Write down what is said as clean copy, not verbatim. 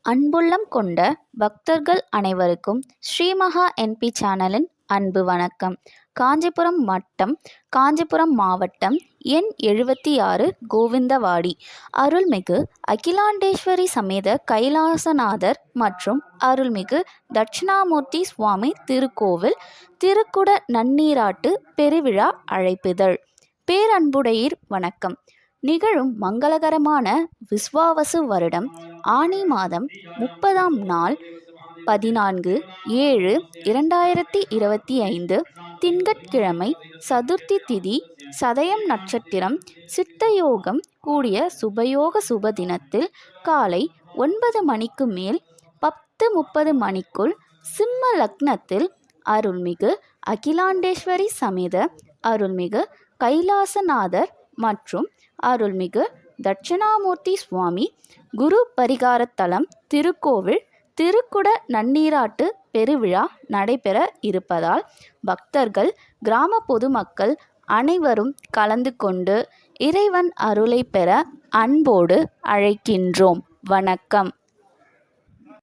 அன்புள்ளம் கொண்ட பக்தர்கள் அனைவருக்கும் ஸ்ரீமகா என்பி சேனலின் அன்பு வணக்கம். காஞ்சிபுரம் வட்டம், காஞ்சிபுரம் மாவட்டம், எண் 76, கோவிந்தவாடி, அருள்மிகு அகிலாண்டேஸ்வரி சமேத கைலாசநாதர் மற்றும் அருள்மிகு தட்சிணாமூர்த்தி சுவாமி திருக்கோவில் திருக்குட நன்னீராட்டு பெருவிழா அழைப்பிதழ். பேரன்புடையீர் வணக்கம். நிகழும் மங்களகரமான விஸ்வாவசு வருடம் ஆனி மாதம் 30ஆம் நாள் 14/7/2025 திங்கட்கிழமை, சதுர்த்தி திதி, சதயம் நட்சத்திரம், சித்தயோகம் கூடிய சுபயோக சுப தினத்தில் காலை 9 மணிக்கு மேல் 10:30 மணிக்குள் சிம்ம லக்னத்தில் அருள்மிகு அகிலாண்டேஸ்வரி சமேத அருள்மிகு கைலாசநாதர் மற்றும் அருள்மிகு தட்சிணாமூர்த்தி சுவாமி குரு பரிகாரத்தலம் திருக்கோவில் திருக்குட நன்னீராட்டு பெருவிழா நடைபெற இருப்பதால் பக்தர்கள், கிராம பொதுமக்கள் அனைவரும் கலந்து கொண்டு இறைவன் அருளை பெற அன்போடு அழைக்கின்றோம். வணக்கம்.